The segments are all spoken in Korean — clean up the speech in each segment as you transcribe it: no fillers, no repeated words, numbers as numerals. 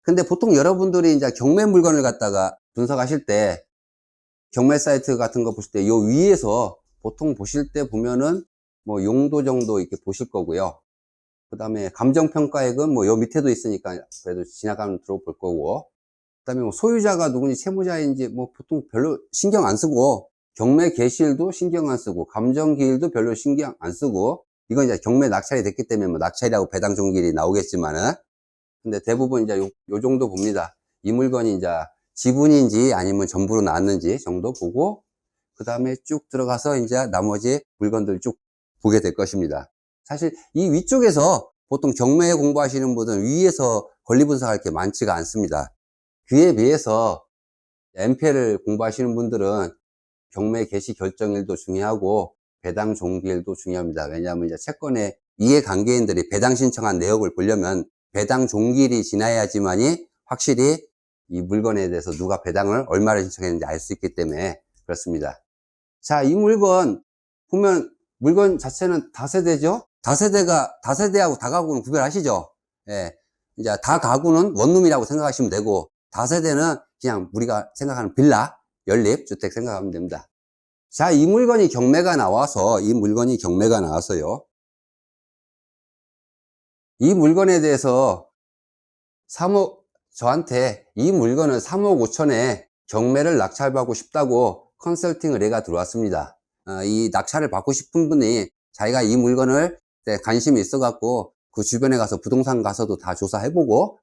근데 보통 여러분들이 이제 경매 물건을 갖다가 분석하실 때 경매 사이트 같은 거 보실 때 요 위에서 보통 보실 때 보면은 뭐 용도 정도 이렇게 보실 거고요. 그 다음에 감정평가액은 뭐 요 밑에도 있으니까 그래도 지나가면 들어볼 거고, 그 다음에 뭐 소유자가 누군지 채무자인지 뭐 보통 별로 신경 안 쓰고, 경매 개시일도 신경 안 쓰고, 감정기일도 별로 신경 안 쓰고, 이건 이제 경매 낙찰이 됐기 때문에 뭐 낙찰이라고 배당 종기일이 나오겠지만은, 근데 대부분 이제 요 정도 봅니다. 이 물건이 이제 지분인지 아니면 전부로 나왔는지 정도 보고, 그 다음에 쭉 들어가서 이제 나머지 물건들 쭉 보게 될 것입니다. 사실 이 위쪽에서 보통 경매 공부하시는 분들은 위에서 권리 분석할 게 많지가 않습니다. 그에 비해서 MPL을 공부하시는 분들은 경매 개시 결정일도 중요하고 배당 종기일도 중요합니다. 왜냐하면 이제 채권의 이해관계인들이 배당 신청한 내역을 보려면 배당 종기일이 지나야지만이 확실히 이 물건에 대해서 누가 배당을 얼마를 신청했는지 알 수 있기 때문에 그렇습니다. 자, 이 물건 보면 물건 자체는 다세대죠? 다세대하고 다가구는 구별하시죠? 예. 이제 다가구는 원룸이라고 생각하시면 되고, 다세대는 그냥 우리가 생각하는 빌라, 연립, 주택 생각하면 됩니다. 자, 이 물건이 경매가 나와서요. 이 물건에 대해서 저한테 이 물건은 3억 5천에 경매를 낙찰받고 싶다고 컨설팅 의뢰가 들어왔습니다. 이 낙찰을 받고 싶은 분이 자기가 이 물건을 관심이 있어 갖고 그 주변에 가서 부동산 가서도 다 조사해보고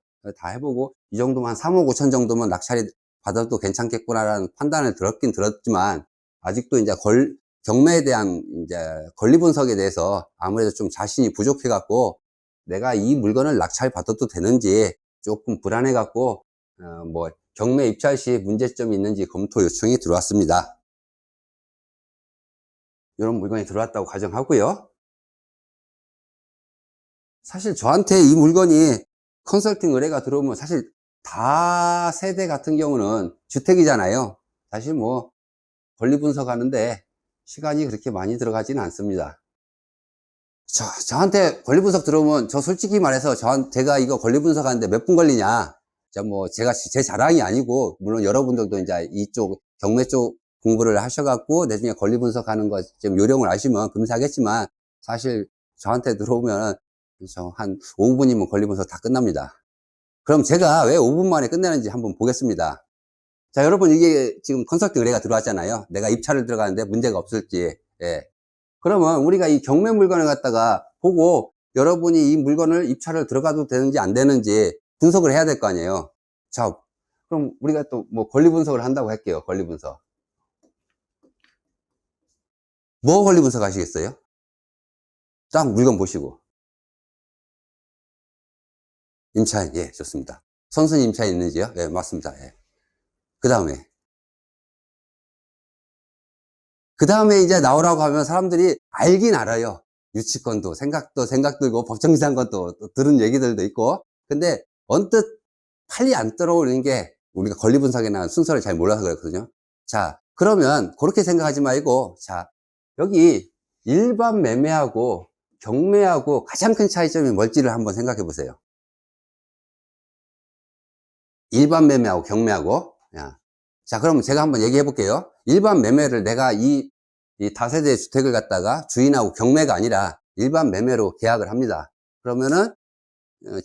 이 정도만 3억 5천 정도면 낙찰이 받아도 괜찮겠구나라는 판단을 들었긴 들었지만, 아직도 이제 경매에 대한 이제 권리 분석에 대해서 아무래도 좀 자신이 부족해 갖고 내가 이 물건을 낙찰 받아도 되는지 조금 불안해 갖고 뭐 경매 입찰 시 문제점이 있는지 검토 요청이 들어왔습니다. 이런 물건이 들어왔다고 가정하고요. 사실 저한테 이 물건이 컨설팅 의뢰가 들어오면 사실 다세대 같은 경우는 주택이잖아요. 사실 뭐 권리 분석하는데 시간이 그렇게 많이 들어가지는 않습니다. 저한테 권리 분석 들어오면 저 솔직히 말해서 제가 이거 권리 분석하는데 몇 분 걸리냐, 제가 제 자랑이 아니고, 물론 여러분들도 이제 이쪽 경매 쪽 공부를 하셔갖고 나중에 권리 분석하는 거 좀 요령을 아시면 금세 하겠지만, 사실 저한테 들어오면 한 5분이면 권리 분석 다 끝납니다. 그럼 제가 왜 5분 만에 끝내는지 한번 보겠습니다. 자, 여러분, 이게 지금 컨설팅 의뢰가 들어왔잖아요. 내가 입찰을 들어가는데 문제가 없을지. 예. 그러면 우리가 이 경매 물건을 갖다가 보고 여러분이 이 물건을 입찰을 들어가도 되는지 안 되는지 분석을 해야 될 거 아니에요. 자, 그럼 우리가 또 뭐 권리 분석을 한다고 할게요. 권리 분석. 뭐 권리 분석 하시겠어요? 딱 물건 보시고. 임차인, 예, 좋습니다. 선순위 임차인 있는지요? 예, 맞습니다. 예. 그 다음에 이제 나오라고 하면 사람들이 알긴 알아요. 유치권도 생각 들고 법정지상 것도 들은 얘기들도 있고. 근데 언뜻 팔이 안 들어오는 게 우리가 권리 분석이나 순서를 잘 몰라서 그렇거든요. 자, 그러면 그렇게 생각하지 말고, 자, 여기 일반 매매하고 경매하고 가장 큰 차이점이 뭘지를 한번 생각해 보세요. 일반 매매하고 경매하고. 자, 그럼 제가 한번 얘기해 볼게요. 일반 매매를 내가 이 다세대 주택을 갖다가 주인하고 경매가 아니라 일반 매매로 계약을 합니다. 그러면은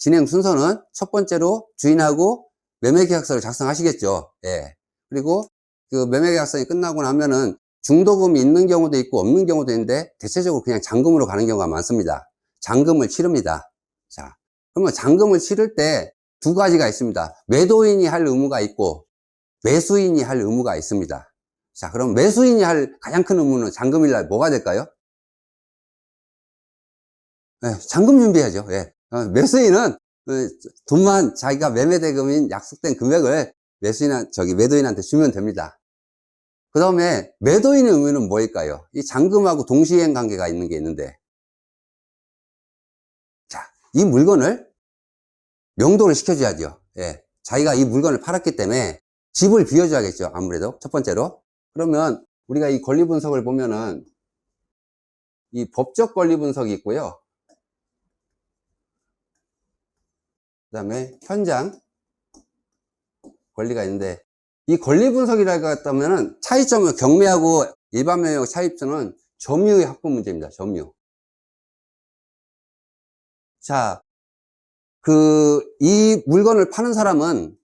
진행 순서는 첫 번째로 주인하고 매매계약서를 작성하시겠죠. 예. 그리고 그 매매계약서가 끝나고 나면은 중도금이 있는 경우도 있고 없는 경우도 있는데 대체적으로 그냥 잔금으로 가는 경우가 많습니다. 잔금을 치릅니다. 자, 그러면 잔금을 치를 때 두 가지가 있습니다. 매도인이 할 의무가 있고 매수인이 할 의무가 있습니다. 자, 그럼 매수인이 할 가장 큰 의무는 잔금일날 뭐가 될까요? 예, 잔금 준비해야죠. 예. 매수인은 돈만 자기가 매매대금인 약속된 금액을 매도인한테 주면 됩니다. 그 다음에 매도인의 의무는 뭐일까요? 이 잔금하고 동시행 관계가 있는 게 있는데, 자, 이 물건을 명도를 시켜줘야죠. 예. 자기가 이 물건을 팔았기 때문에 집을 비워줘야겠죠. 아무래도 첫 번째로. 그러면 우리가 이 권리 분석을 보면은 이 법적 권리 분석이 있고요. 그 다음에 현장 권리가 있는데, 이 권리 분석이라고 했다면은 차이점은 경매하고 일반 매매하고 차이점은 점유의 확보 문제입니다. 점유. 자, 이 물건을 파는 사람은,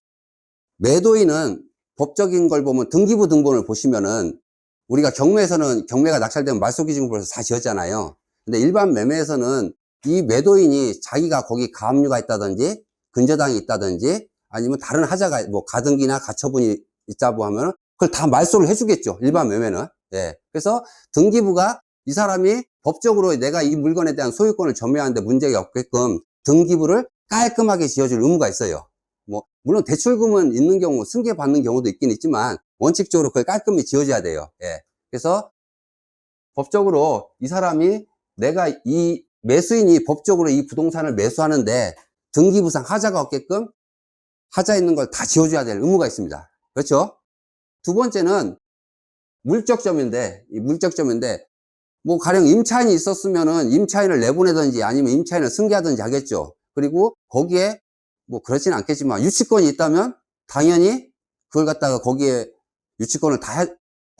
매도인은 법적인 걸 보면 등기부 등본을 보시면은, 우리가 경매에서는 경매가 낙찰되면 말소기준법에서 다 지었잖아요. 근데 일반 매매에서는 이 매도인이 자기가 거기 가압류가 있다든지 근저당이 있다든지 아니면 다른 하자가 뭐 가등기나 가처분이 있다고 하면 그걸 다 말소를 해주겠죠. 일반 매매는. 예. 그래서 등기부가 이 사람이 법적으로 내가 이 물건에 대한 소유권을 점유하는데 문제가 없게끔 등기부를 깔끔하게 지어줄 의무가 있어요. 뭐 물론 대출금은 있는 경우 승계 받는 경우도 있긴 있지만 원칙적으로 그걸 깔끔히 지어줘야 돼요. 예. 그래서 법적으로 이 사람이 내가 이 매수인이 법적으로 이 부동산을 매수하는데 등기부상 하자가 없게끔 하자 있는 걸 다 지어줘야 될 의무가 있습니다. 그렇죠? 두 번째는 물적점인데, 이 물적점인데, 뭐 가령 임차인이 있었으면은 임차인을 내보내든지 아니면 임차인을 승계하든지 하겠죠. 그리고 거기에 뭐 그렇지는 않겠지만 유치권이 있다면 당연히 그걸 갖다가 거기에 유치권을 다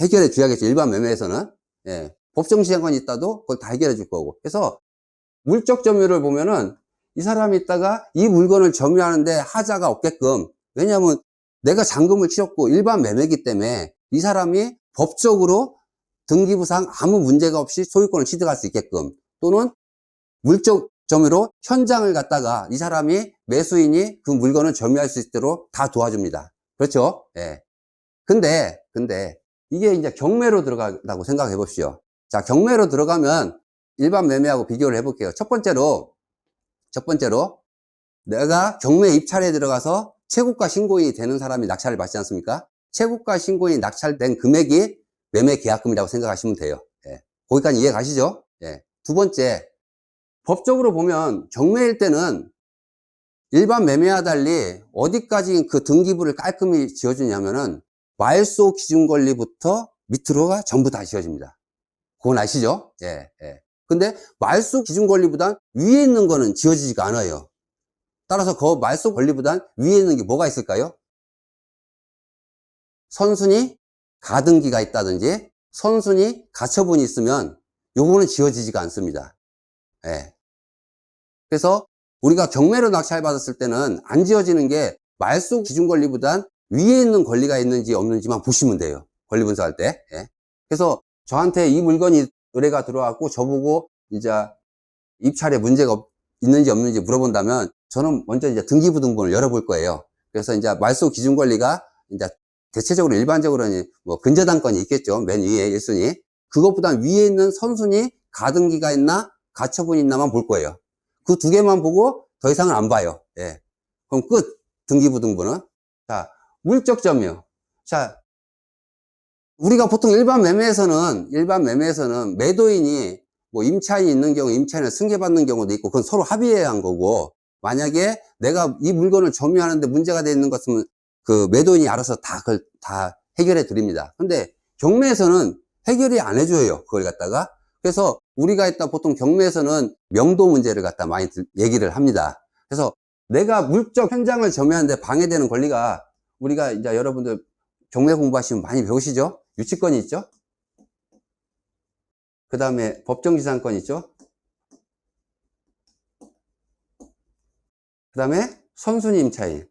해결해 줘야겠죠. 일반 매매에서는. 예. 법정 시행권이 있다도 그걸 다 해결해 줄 거고. 그래서 물적 점유를 보면은 이 사람이 있다가 이 물건을 점유하는데 하자가 없게끔, 왜냐하면 내가 잔금을 치렀고 일반 매매이기 때문에 이 사람이 법적으로 등기부상 아무 문제가 없이 소유권을 취득할 수 있게끔, 또는 물적 점유로 현장을 갖다가 이 사람이 매수인이 그 물건을 점유할 수 있도록 다 도와줍니다. 그렇죠? 예. 근데 이게 이제 경매로 들어간다고 생각해 보십시오. 자, 경매로 들어가면 일반 매매하고 비교를 해 볼게요. 첫 번째로 내가 경매 입찰에 들어가서 채고가 신고인이 되는 사람이 낙찰을 받지 않습니까? 채고가 신고인이 낙찰된 금액이 매매 계약금이라고 생각하시면 돼요. 예. 거기까지 이해 가시죠? 예. 두 번째, 법적으로 보면 경매일 때는 일반 매매와 달리 어디까지 그 등기부를 깔끔히 지어주냐면은 말소 기준 권리부터 밑으로가 전부 다 지어집니다. 그건 아시죠? 예, 예. 근데 말소 기준 권리보다 위에 있는 거는 지어지지가 않아요. 따라서 그 말소 권리보다 위에 있는 게 뭐가 있을까요? 선순위 가등기가 있다든지 선순위 가처분이 있으면 요거는 지어지지가 않습니다. 예. 그래서 우리가 경매로 낙찰받았을 때는 안 지어지는 게 말소 기준 권리보단 위에 있는 권리가 있는지 없는지만 보시면 돼요. 권리 분석할 때. 예. 그래서 저한테 이 물건이 의뢰가 들어왔고 저보고 이제 입찰에 문제가 있는지 없는지 물어본다면 저는 먼저 이제 등기부 등본을 열어볼 거예요. 그래서 이제 말소 기준 권리가 이제 대체적으로 일반적으로는 뭐 근저당권이 있겠죠. 맨 위에 1순위. 그것보다 위에 있는 선순위 가등기가 있나 가처분이 있나만 볼 거예요. 그 두 개만 보고 더 이상은 안 봐요. 예. 그럼 끝. 등기부 등본은. 자, 물적 점유. 자, 우리가 보통 일반 매매에서는 매도인이 뭐 임차인이 있는 경우 임차인을 승계받는 경우도 있고 그건 서로 합의해야 한 거고, 만약에 내가 이 물건을 점유하는데 문제가 되어 있는 것은 그 매도인이 알아서 그걸 다 해결해 드립니다. 근데 경매에서는 해결이 안 해줘요. 그걸 갖다가. 그래서 우리가 있다 보통 경매에서는 명도 문제를 갖다 많이 얘기를 합니다. 그래서 내가 물적 현장을 점유하는데 방해되는 권리가, 우리가 이제 여러분들 경매 공부하시면 많이 배우시죠? 유치권이 있죠? 그 다음에 법정지상권이 있죠? 그 다음에 선순위 임차인.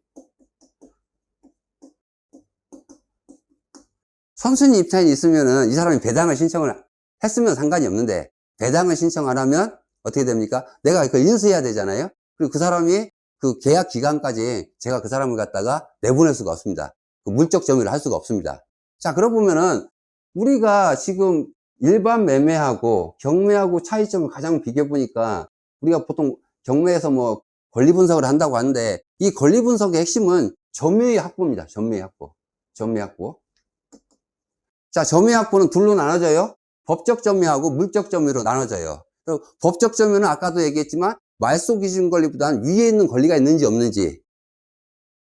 선순위 임차인이 있으면은 이 사람이 배당을 신청을 했으면 상관이 없는데, 배당을 신청 안 하면 어떻게 됩니까? 내가 그걸 인수해야 되잖아요? 그리고 그 사람이 그 계약 기간까지 제가 그 사람을 갖다가 내보낼 수가 없습니다. 그 물적 점유를 할 수가 없습니다. 자, 그러고 보면은 우리가 지금 일반 매매하고 경매하고 차이점을 가장 비교해 보니까, 우리가 보통 경매에서 뭐 권리 분석을 한다고 하는데 이 권리 분석의 핵심은 점유의 확보입니다. 점유의 확보. 점유의 확보. 자, 점유의 확보는 둘로 나눠져요. 법적 점유하고 물적 점유로 나눠져요. 법적 점유는 아까도 얘기했지만 말소 기준 권리보다는 위에 있는 권리가 있는지 없는지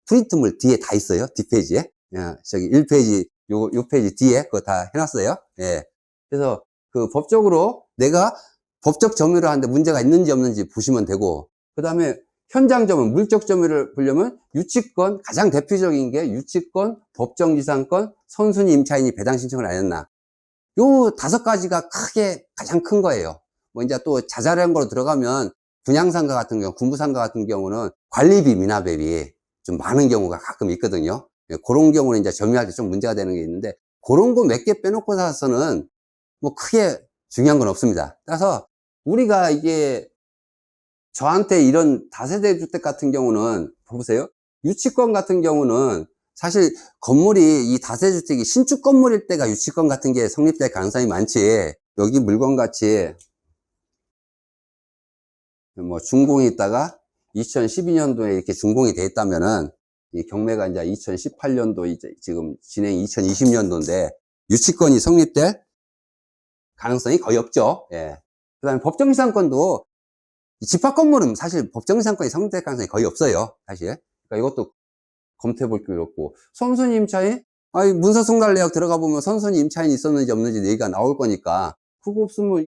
프린트물 뒤에 다 있어요. 뒷페이지에. 저기 1페이지, 요 페이지 뒤에 그거 다 해놨어요. 예. 그래서 그 법적으로 내가 법적 점유를 하는데 문제가 있는지 없는지 보시면 되고, 그 다음에 현장 점유, 물적 점유를 보려면 유치권, 가장 대표적인 게 유치권, 법정지상권, 선순위 임차인이 배당 신청을 안 했나. 요 5가지가 크게 가장 큰 거예요. 뭐 이제 또 자잘한 거로 들어가면 분양상가 같은 경우, 군부상가 같은 경우는 관리비 미납액이 좀 많은 경우가 가끔 있거든요. 그런 경우는 이제 점유할 때 좀 문제가 되는 게 있는데, 그런 거 몇 개 빼놓고 나서는 뭐 크게 중요한 건 없습니다. 따라서 우리가 이게 저한테 이런 다세대 주택 같은 경우는 보세요. 유치권 같은 경우는 사실 건물이 이 다세주택이 신축 건물일 때가 유치권 같은 게 성립될 가능성이 많지. 여기 물건같이 뭐 준공이 있다가 2012년도에 이렇게 준공이 돼 있다면은 이 경매가 이제 2018년도 이제 지금 진행 2020년도인데 유치권이 성립될 가능성이 거의 없죠. 예. 그 다음에 법정지상권도 집합 건물은 사실 법정지상권이 성립될 가능성이 거의 없어요. 사실. 그러니까 이것도 검토해 볼 필요 없고, 선순위 임차인? 아니, 문서승달 내역 들어가 보면 선순위 임차인이 있었는지 없는지 얘기가 나올 거니까, 그거 없으면,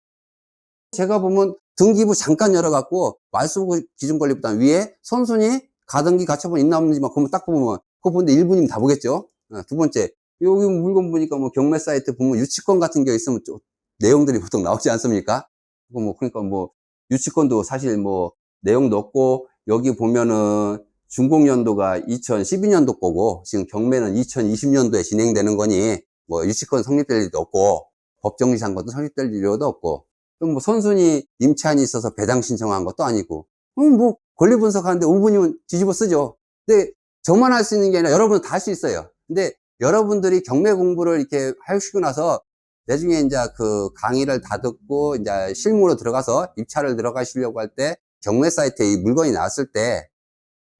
제가 보면 등기부 잠깐 열어갖고, 말소부 기준권리보다 위에 선순위 가등기 가처분 있나 없는지만 그거 딱 보면, 그거 보는데 1분이면 다 보겠죠? 두 번째, 여기 물건 보니까 뭐 경매 사이트 보면 유치권 같은 게 있으면 내용들이 보통 나오지 않습니까? 그거 뭐, 그러니까 뭐, 유치권도 사실 뭐, 내용도 없고, 여기 보면은, 준공연도가 2012년도 거고, 지금 경매는 2020년도에 진행되는 거니, 뭐, 유치권 성립될 일도 없고, 법정지상권도 성립될 일도 없고, 그럼 뭐, 선순위 임차인이 있어서 배당 신청한 것도 아니고, 뭐, 권리 분석하는데 5분이면 뒤집어 쓰죠. 근데 저만 할 수 있는 게 아니라 여러분도 다 할 수 있어요. 근데 여러분들이 경매 공부를 이렇게 하시고 나서, 나중에 이제 그 강의를 다 듣고, 이제 실무로 들어가서 입찰을 들어가시려고 할 때, 경매 사이트에 이 물건이 나왔을 때,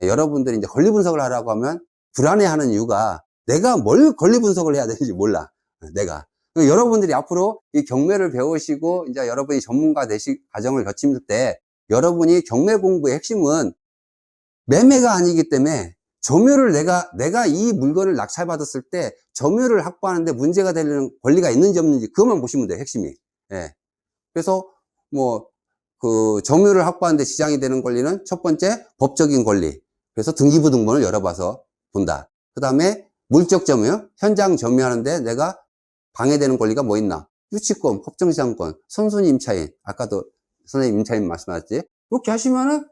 여러분들이 이제 권리 분석을 하라고 하면 불안해하는 이유가 내가 뭘 권리 분석을 해야 되는지 몰라. 내가. 여러분들이 앞으로 이 경매를 배우시고 이제 여러분이 전문가 되실 과정을 거칠 때 여러분이 경매 공부의 핵심은 매매가 아니기 때문에 점유를 내가 이 물건을 낙찰받았을 때 점유를 확보하는데 문제가 되는 권리가 있는지 없는지 그것만 보시면 돼요. 핵심이. 예. 그래서 뭐 그 점유를 확보하는데 지장이 되는 권리는 첫 번째 법적인 권리. 그래서 등기부 등본을 열어봐서 본다. 그 다음에 물적 점유, 현장 점유하는데 내가 방해되는 권리가 뭐 있나? 유치권, 법정지상권, 선순위 임차인. 아까도 선생님 임차인 말씀하셨지? 이렇게 하시면은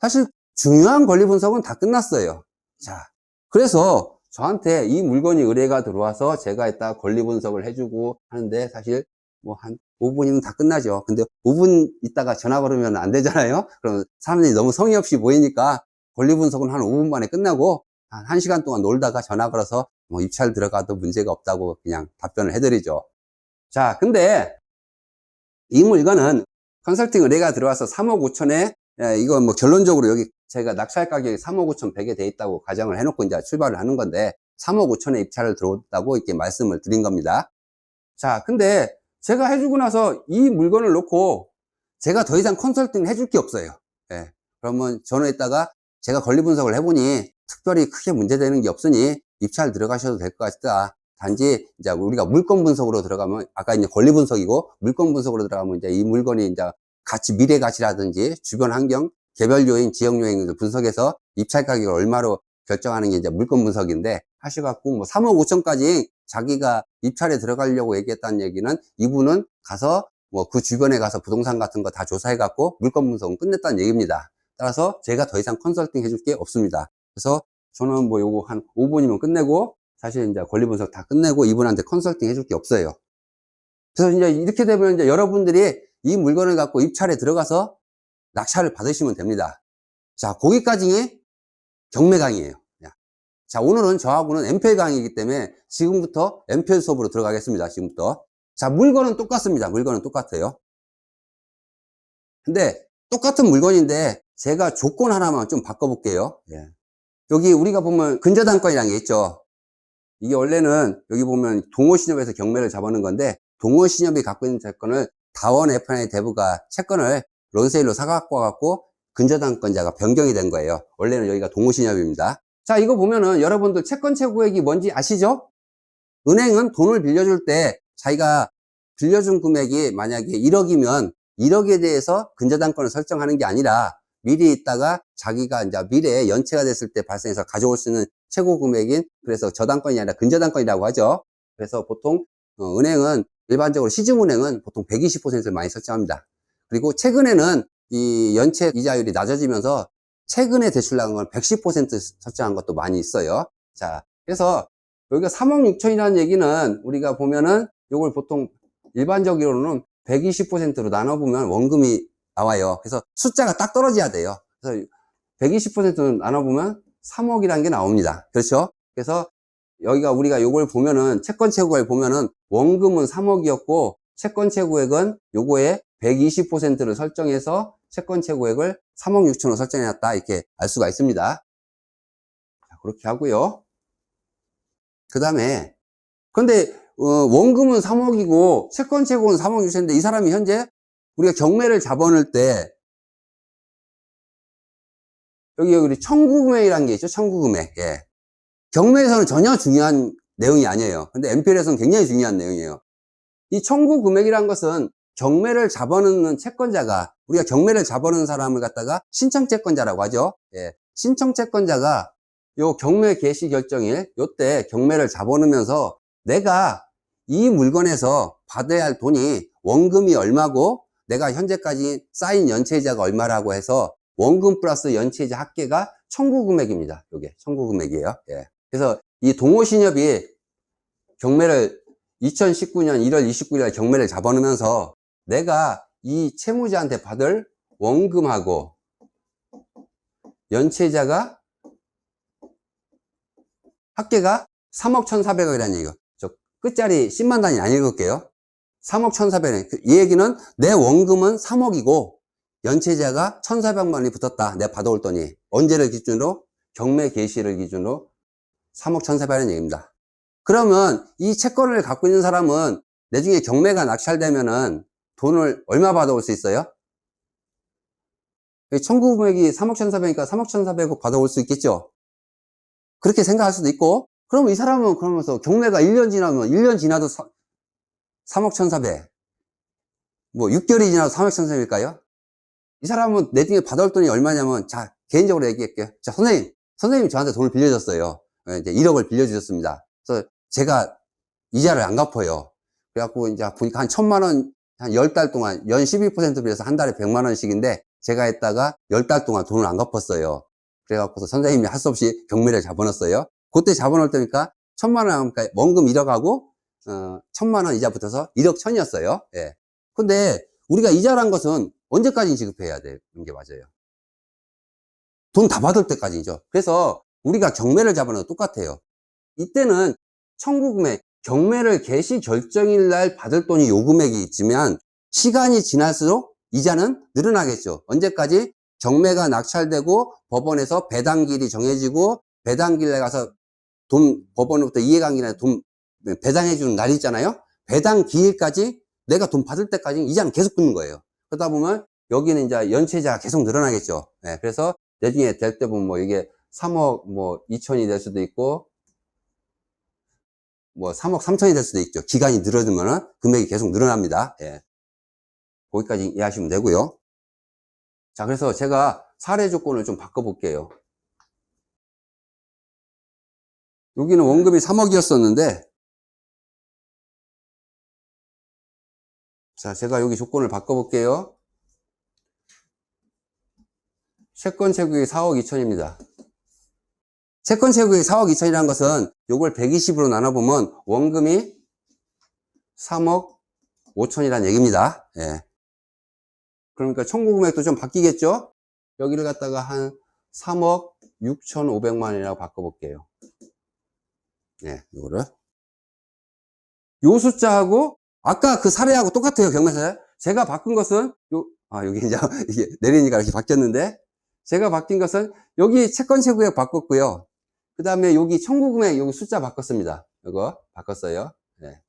사실 중요한 권리 분석은 다 끝났어요. 자, 그래서 저한테 이 물건이 의뢰가 들어와서 제가 이따 권리 분석을 해주고 하는데 사실 뭐 한 5분이면 다 끝나죠. 근데 5분 있다가 전화 걸으면 안 되잖아요. 그럼 사람들이 너무 성의 없이 보이니까 권리 분석은 한 5분 만에 끝나고 한 1시간 동안 놀다가 전화 걸어서 뭐 입찰 들어가도 문제가 없다고 그냥 답변을 해드리죠. 자, 근데 이 물건은 컨설팅 의뢰가 들어와서 3억 5천에 이거 뭐 결론적으로 여기 제가 낙찰 가격이 3억 5천 100에 돼 있다고 가정을 해놓고 이제 출발을 하는 건데 3억 5천에 입찰을 들어왔다고 이렇게 말씀을 드린 겁니다. 자, 근데 제가 해주고 나서 이 물건을 놓고 제가 더 이상 컨설팅 해줄 게 없어요. 예. 그러면 저는 이따가 제가 권리 분석을 해보니 특별히 크게 문제되는 게 없으니 입찰 들어가셔도 될 것 같다. 단지 이제 우리가 물건 분석으로 들어가면 아까 이제 권리 분석이고 물건 분석으로 들어가면 이제 이 물건이 이제 가치, 미래 가치라든지 주변 환경, 개별 요인, 지역 요인을 분석해서 입찰 가격을 얼마로 결정하는 게 이제 물건 분석인데 하셔갖고 뭐 3억 5천까지 자기가 입찰에 들어가려고 얘기했다는 얘기는 이분은 가서 뭐 그 주변에 가서 부동산 같은 거 다 조사해갖고 물건 분석은 끝냈다는 얘기입니다. 따라서 제가 더 이상 컨설팅 해줄 게 없습니다. 그래서 저는 뭐 요거 한 5분이면 끝내고 사실 이제 권리 분석 다 끝내고 이분한테 컨설팅 해줄 게 없어요. 그래서 이제 이렇게 되면 이제 여러분들이 이 물건을 갖고 입찰에 들어가서 낙찰을 받으시면 됩니다. 자, 거기까지 경매 강의예요. 자, 오늘은 저하고는 MPL 강의이기 때문에 지금부터 MPL 수업으로 들어가겠습니다. 지금부터. 자, 물건은 똑같습니다. 물건은 똑같아요. 근데 똑같은 물건인데 제가 조건 하나만 좀 바꿔볼게요. 예. 여기 우리가 보면 근저당권이라는 게 있죠. 이게 원래는 여기 보면 동호신협에서 경매를 잡아놓은 건데 동호신협이 갖고 있는 채권을 다원 F&I 대부가 채권을 론세일로 사갖고 와갖고 근저당권자가 변경이 된 거예요. 원래는 여기가 동호신협입니다. 자, 이거 보면은 여러분들 채권 최고액이 뭔지 아시죠? 은행은 돈을 빌려줄 때 자기가 빌려준 금액이 만약에 1억이면 1억에 대해서 근저당권을 설정하는 게 아니라 미리 있다가 자기가 이제 미래에 연체가 됐을 때 발생해서 가져올 수 있는 최고 금액인, 그래서 저당권이 아니라 근저당권이라고 하죠. 그래서 보통 은행은 일반적으로 시중은행은 보통 120%를 많이 설정합니다. 그리고 최근에는 이 연체 이자율이 낮아지면서 최근에 대출나간 건 110% 설정한 것도 많이 있어요. 자, 그래서 여기가 3억 6천이라는 얘기는 우리가 보면은 요걸 보통 일반적으로는 120%로 나눠보면 원금이 나와요. 그래서 숫자가 딱 떨어져야 돼요. 그래서 120% 나눠보면 3억이라는 게 나옵니다. 그렇죠? 그래서 여기가 우리가 요걸 보면은 채권 최고액 보면은 원금은 3억이었고 채권 최고액은 요거에 120%를 설정해서 채권 최고액을 3억 6천으로 설정해놨다, 이렇게 알 수가 있습니다. 자, 그렇게 하고요. 그 다음에 근데 원금은 3억이고 채권 최고는 3억 6천인데 이 사람이 현재 우리가 경매를 잡아놓을 때 여기 우리 청구금액이라는 게 있죠. 청구금액. 예. 경매에서는 전혀 중요한 내용이 아니에요. 근데 MPL에서는 굉장히 중요한 내용이에요. 이 청구금액이란 것은 경매를 잡아놓는 채권자가, 우리가 경매를 잡아놓는 사람을 갖다가 신청채권자라고 하죠. 예. 신청채권자가 요 경매 개시 결정일 요때 경매를 잡아놓으면서 내가 이 물건에서 받아야 할 돈이 원금이 얼마고 내가 현재까지 쌓인 연체이자가 얼마라고 해서 원금 플러스 연체이자 합계가 청구금액입니다. 요게 청구금액이에요. 예. 그래서 이 동호신협이 경매를 2019년 1월 29일 경매를 잡아놓으면서 내가 이 채무자한테 받을 원금하고 연체이자가 합계가 3억 1,400억이라는 얘기예요. 저 끝자리 10만 단위 안 읽을게요. 3억 1,400억. 이 얘기는 내 원금은 3억이고 연체이자가 1,400만 원이 붙었다. 내가 받아올 돈이. 언제를 기준으로? 경매 개시를 기준으로 3억 1,400원 얘기입니다. 그러면 이 채권을 갖고 있는 사람은 나중에 경매가 낙찰되면은 돈을 얼마 받아올 수 있어요? 청구금액이 3억 1,400이니까 3억 1,400억 받아올 수 있겠죠? 그렇게 생각할 수도 있고, 그러면 이 사람은 그러면서 경매가 1년 지나면 1년 지나도 3억 1,400, 뭐 6개월이 지나도 3억 1,400일까요? 이 사람은 나중에 받아올 돈이 얼마냐면, 자, 개인적으로 얘기할게요. 자, 선생님이 저한테 돈을 빌려줬어요. 이제 1억을 빌려주셨습니다. 그래서 제가 이자를 안 갚아요. 그래갖고 이제 보니까 한 1,000만 원, 한 10달 동안, 연 12% 빌려서 한 달에 100만 원씩인데, 제가 했다가 10달 동안 돈을 안 갚았어요. 그래갖고서 선생님이 할 수 없이 경매를 잡아놨어요. 그때 잡아놓을 때니까 1,000만 원, 그러니까 원금 1억 하고, 1,000만 원 이자 붙어서 1억 1,000이었어요. 예. 근데 우리가 이자란 것은 언제까지 지급해야 되는 게 맞아요? 돈 다 받을 때까지죠. 그래서 우리가 경매를 잡아놓으면 똑같아요. 이때는 청구금액, 경매를 개시 결정일 날 받을 돈이 요 금액이 있지만 시간이 지날수록 이자는 늘어나겠죠. 언제까지? 경매가 낙찰되고 법원에서 배당기일이 정해지고 배당기일에 가서 법원으로부터 이해관계나 돈 배당해 주는 날이 있잖아요. 배당기일까지 내가 돈 받을 때까지 이자는 계속 붙는 거예요. 그러다 보면 여기는 이제 연체이자가 계속 늘어나겠죠. 네, 그래서 나중에 될 때 보면 뭐 이게 3억 뭐 2천이 될 수도 있고 뭐 3억 3천이 될 수도 있죠. 기간이 늘어지면은 금액이 계속 늘어납니다. 예. 거기까지 이해하시면 되고요. 자, 그래서 제가 사례 조건을 좀 바꿔볼게요. 여기는 원금이 3억이었었는데, 자, 제가 여기 조건을 바꿔볼게요. 채권 채굴이 4억 2천입니다. 채권 채굴이 4억 2천이라는 것은 요걸 120으로 나눠보면 원금이 3억 5천이라는 얘기입니다. 예. 그러니까 청구금액도 좀 바뀌겠죠? 여기를 갖다가 한 3억 6,500만 원이라고 바꿔볼게요. 예, 이거를. 요 숫자하고 아까 그 사례하고 똑같아요, 경매사례. 제가 바꾼 것은 여기 이제 이게 내리니까 이렇게 바뀌었는데 제가 바뀐 것은 여기 채권 채굴액 바꿨고요. 그 다음에 여기 청구금액 여기 숫자 바꿨습니다. 이거 바꿨어요. 예.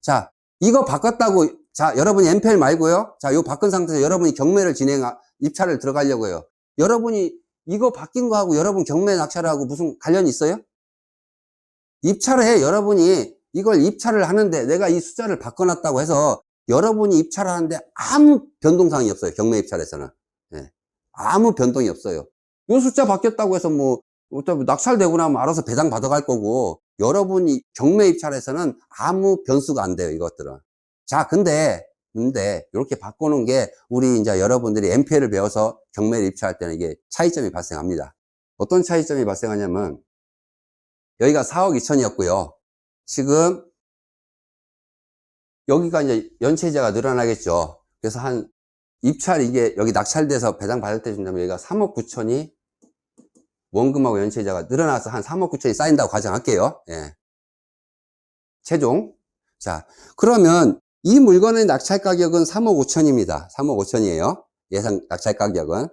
자, 이거 바꿨다고, 자, 여러분이 MPL 말고요. 자, 요 바꾼 상태에서 여러분이 경매를 입찰을 들어가려고요. 여러분이 이거 바뀐 거하고 여러분 경매 낙찰하고 무슨 관련이 있어요? 입찰을 해. 여러분이 이걸 입찰을 하는데 내가 이 숫자를 바꿔놨다고 해서 여러분이 입찰을 하는데 아무 변동사항이 없어요. 경매 입찰에서는. 예. 아무 변동이 없어요. 요 숫자 바뀌었다고 해서 뭐 어차피 낙찰되고 나면 알아서 배당 받아갈 거고, 여러분이 경매 입찰에서는 아무 변수가 안 돼요, 이것들은. 자, 근데 이렇게 바꾸는 게 우리 이제 여러분들이 MPL을 배워서 경매를 입찰할 때는 이게 차이점이 발생합니다. 어떤 차이점이 발생하냐면, 여기가 4억 2천이었고요. 지금 여기가 이제 연체이자가 늘어나겠죠. 그래서 한 입찰, 이게 여기 낙찰돼서 배당 받을 때 준다면 여기가 3억 9천이 원금하고 연체이자가 늘어나서 한 3억 9천이 쌓인다고 가정할게요. 예. 최종. 자, 그러면 이 물건의 낙찰 가격은 3억 5천입니다. 3억 5천이에요. 예상 낙찰 가격은.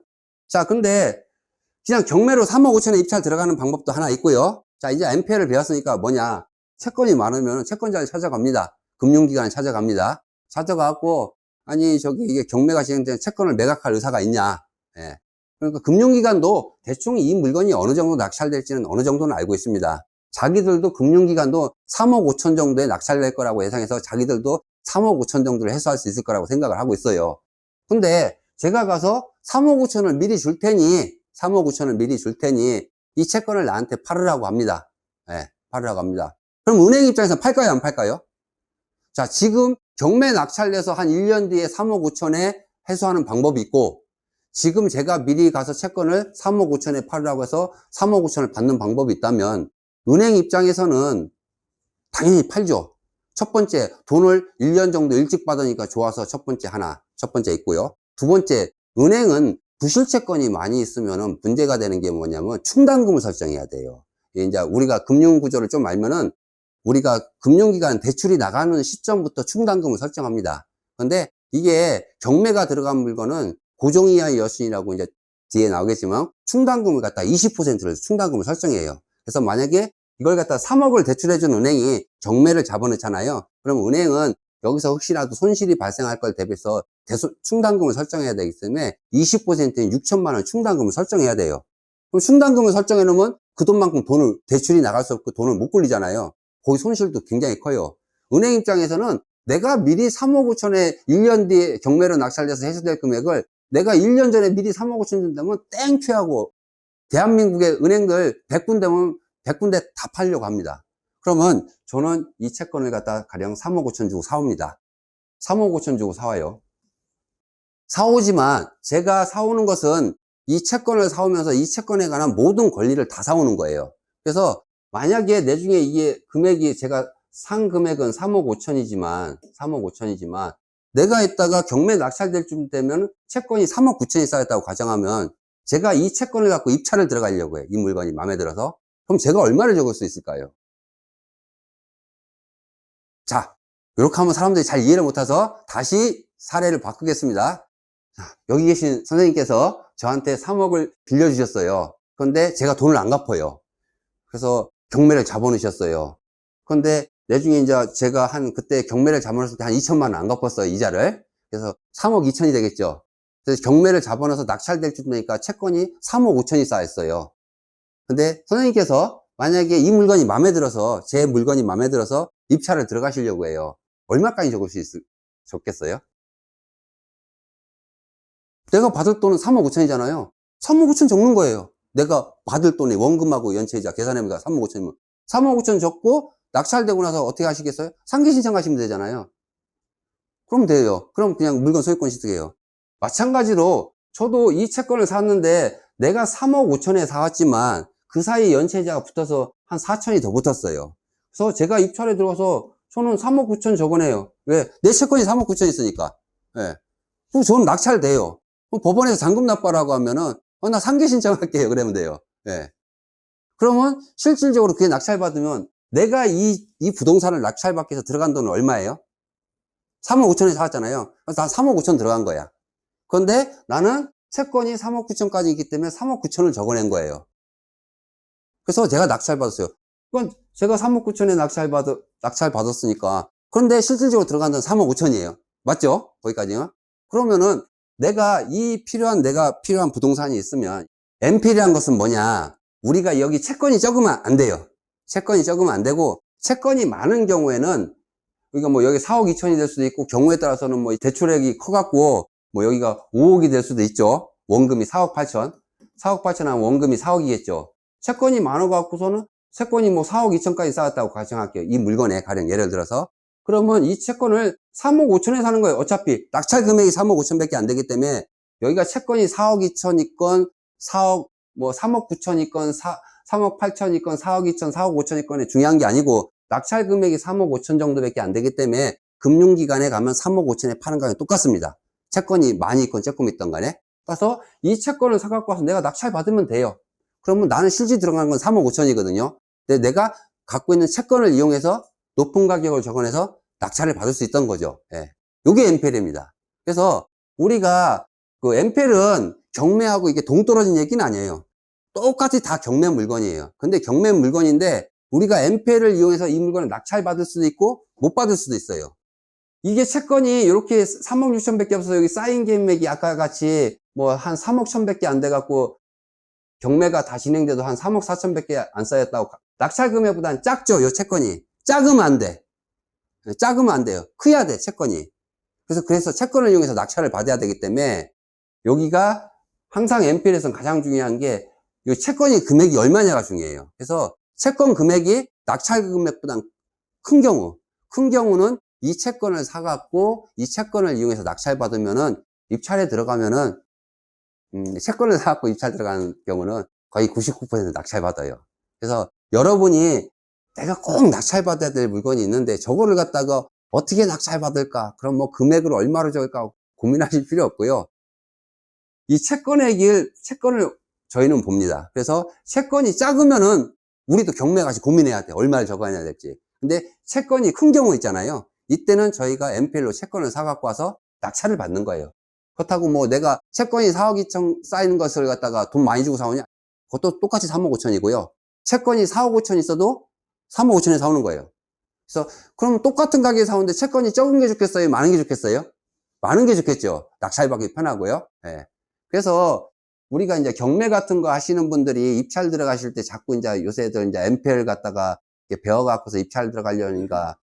자, 근데 그냥 경매로 3억 5천에 입찰 들어가는 방법도 하나 있고요. 자, 이제 MPL을 배웠으니까 뭐냐. 채권이 많으면 채권자를 찾아갑니다. 금융기관에 찾아갑니다. 찾아가고, 아니, 이게 경매가 진행되는 채권을 매각할 의사가 있냐. 예. 그러니까 금융기관도 대충 이 물건이 어느 정도 낙찰될지는 어느 정도는 알고 있습니다. 자기들도 금융기관도 3억 5천 정도에 낙찰될 거라고 예상해서 자기들도 3억 5천 정도를 해소할 수 있을 거라고 생각을 하고 있어요. 근데 제가 가서 3억 5천을 미리 줄 테니, 3억 5천을 미리 줄 테니 이 채권을 나한테 팔으라고 합니다. 예, 팔으라고 합니다. 그럼 은행 입장에서 팔까요, 안 팔까요? 자, 지금 경매 낙찰돼서 한 1년 뒤에 3억 5천에 해소하는 방법이 있고, 지금 제가 미리 가서 채권을 3억 5천에 팔으라고 해서 3억 5천을 받는 방법이 있다면, 은행 입장에서는 당연히 팔죠. 첫 번째, 돈을 1년 정도 일찍 받으니까 좋아서 첫 번째 있고요. 두 번째, 은행은 부실채권이 많이 있으면 문제가 되는 게 뭐냐면 충당금을 설정해야 돼요. 이제 우리가 금융구조를 좀 알면은, 우리가 금융기관 대출이 나가는 시점부터 충당금을 설정합니다. 근데 이게 경매가 들어간 물건은 고정이하의 여신이라고 이제 뒤에 나오겠지만 충당금을 갖다 20%를 충당금을 설정해요. 그래서 만약에 이걸 갖다 3억을 대출해준 은행이 경매를 잡아놓잖아요. 그럼 은행은 여기서 혹시라도 손실이 발생할 걸 대비해서 충당금을 설정해야 되기 때문에 20%인 6천만 원 충당금을 설정해야 돼요. 그럼 충당금을 설정해 놓으면 그 돈만큼 대출이 나갈 수 없고 돈을 못 굴리잖아요. 거기 손실도 굉장히 커요. 은행 입장에서는 내가 미리 3억 5천에 1년 뒤에 경매로 낙찰돼서 해소될 금액을 내가 1년 전에 미리 3억 5천 준다면 땡큐하고 대한민국의 은행들 100군데면 100군데 다 팔려고 합니다. 그러면 저는 이 채권을 갖다 가령 3억 5천 주고 사옵니다. 3억 5천 주고 사와요. 사오지만 제가 사오는 것은 이 채권을 사오면서 이 채권에 관한 모든 권리를 다 사오는 거예요. 그래서 만약에 나중에 이게 금액이 제가 산 금액은 3억 5천이지만 내가 있다가 경매 낙찰될 쯤 되면 채권이 3억 9천이 쌓였다고 가정하면 제가 이 채권을 갖고 입찰을 들어가려고 해요. 이 물건이 마음에 들어서. 그럼 제가 얼마를 적을 수 있을까요? 자, 이렇게 하면 사람들이 잘 이해를 못해서 다시 사례를 바꾸겠습니다. 자, 여기 계신 선생님께서 저한테 3억을 빌려주셨어요. 그런데 제가 돈을 안 갚아요. 그래서 경매를 잡아놓으셨어요. 그런데 나중에 이제 제가 그때 경매를 잡아놓았을 때 한 2천만 원 안 갚았어요, 이자를. 그래서 3억 2천이 되겠죠. 그래서 경매를 잡아놓아서 낙찰될 쯤 되니까 채권이 3억 5천이 쌓였어요. 근데 선생님께서 만약에 이 물건이 마음에 들어서, 제 물건이 마음에 들어서 입찰을 들어가시려고 해요. 얼마까지 적겠어요? 내가 받을 돈은 3억 5천이잖아요. 3억 5천 적는 거예요. 내가 받을 돈이 원금하고 연체이자 계산해보니까 3억 5천이면 3억 5천 적고 낙찰되고 나서 어떻게 하시겠어요? 상기 신청하시면 되잖아요. 그럼 돼요. 그럼 그냥 물건 소유권 취득해요. 마찬가지로 저도 이 채권을 샀는데 내가 3억 5천에 사왔지만 그 사이 연체이자가 붙어서 한 4천이 더 붙었어요. 그래서 제가 입찰에 들어가서 저는 3억 9천 적어내요. 왜? 내 채권이 3억 9천 있으니까. 예. 그럼 저는 낙찰돼요. 그럼 법원에서 잔금 납부하라고 하면은 나 상기 신청할게요. 그러면 돼요. 예. 그러면 실질적으로 그게 낙찰받으면 내가 이 부동산을 낙찰받기 위해서 들어간 돈은 얼마예요? 3억 5천에 사왔잖아요. 그래서 다 3억 5천 들어간 거야. 그런데 나는 채권이 3억 9천까지 있기 때문에 3억 9천을 적어낸 거예요. 그래서 제가 낙찰받았어요. 그건 제가 3억 9천에 낙찰받았으니까. 그런데 실질적으로 들어간 돈은 3억 5천이에요. 맞죠? 거기까지요? 그러면은 내가 필요한 부동산이 있으면 MPL이라는 것은 뭐냐? 우리가 여기 채권이 적으면 안 돼요. 채권이 적으면 안 되고, 채권이 많은 경우에는 우리가 뭐 여기 4억 2천이 될 수도 있고, 경우에 따라서는 뭐 대출액이 커갖고 뭐 여기가 5억이 될 수도 있죠. 원금이 4억 8천. 4억 8천 하면 원금이 4억이겠죠. 채권이 많아 갖고서는 채권이 뭐 4억 2천까지 쌓았다고 가정할게요. 이 물건에 가령 예를 들어서. 그러면 이 채권을 3억 5천에 사는 거예요. 어차피 낙찰 금액이 3억 5천밖에 안 되기 때문에 여기가 채권이 4억 2천이건 4억 뭐 3억 9천이건 3억 8천이건 4억 2천, 4억 5천이건 중요한 게 아니고 낙찰 금액이 3억 5천 정도밖에 안 되기 때문에 금융기관에 가면 3억 5천에 파는 거랑 똑같습니다. 채권이 많이 있건 조금 있던 간에. 그래서 이 채권을 사갖고 와서 내가 낙찰 받으면 돼요. 그러면 나는 실질 들어간 건 3억 5천이거든요. 근데 내가 갖고 있는 채권을 이용해서 높은 가격을 적어내서 낙찰을 받을 수 있던 거죠. 예. 요게 MPL입니다. 그래서 우리가 그 MPL은 경매하고 이게 동떨어진 얘기는 아니에요. 똑같이 다 경매 물건이에요. 근데 경매 물건인데 우리가 MPL을 이용해서 이 물건을 낙찰 받을 수도 있고 못 받을 수도 있어요. 이게 채권이 이렇게 3억 6천 밖에 없어서 여기 쌓인 금액이 아까 같이 뭐 한 3억 천 밖에 안 돼 갖고 경매가 다 진행돼도 한 3억 4천 밖에 안 쌓였다고. 낙찰 금액보다는 작죠, 요 채권이. 작으면 안 돼. 작으면 안 돼요. 커야 돼, 채권이. 그래서 채권을 이용해서 낙찰을 받아야 되기 때문에 여기가 항상 MPL에서는 가장 중요한 게 이 채권이 금액이 얼마냐가 중요해요. 그래서 채권 금액이 낙찰 금액보다 큰 경우는 이 채권을 사갖고 이 채권을 이용해서 낙찰 받으면은 입찰에 들어가면은 채권을 사갖고 입찰 들어가는 경우는 거의 99% 낙찰 받아요. 그래서 여러분이 내가 꼭 낙찰 받아야 될 물건이 있는데 저거를 갖다가 어떻게 낙찰 받을까? 그럼 뭐 금액을 얼마로 적을까? 고민하실 필요 없고요. 이 채권을 저희는 봅니다. 그래서 채권이 작으면은 우리도 경매 같이 고민해야 돼. 얼마를 적어야 될지. 근데 채권이 큰 경우 있잖아요. 이때는 저희가 MPL로 채권을 사갖고 와서 낙찰을 받는 거예요. 그렇다고 뭐 내가 채권이 4억 2천 쌓이는 것을 갖다가 돈 많이 주고 사오냐? 그것도 똑같이 3억 5천이고요. 채권이 4억 5천 있어도 3억 5천에 사오는 거예요. 그래서 그럼 똑같은 가격에 사오는데 채권이 적은 게 좋겠어요? 많은 게 좋겠어요? 많은 게 좋겠죠. 낙찰받기 편하고요. 예. 그래서 우리가 이제 경매 같은 거 하시는 분들이 입찰 들어가실 때 자꾸 이제 요새들 이제 MPL 갖다가 배워갖고서 입찰 들어가려니까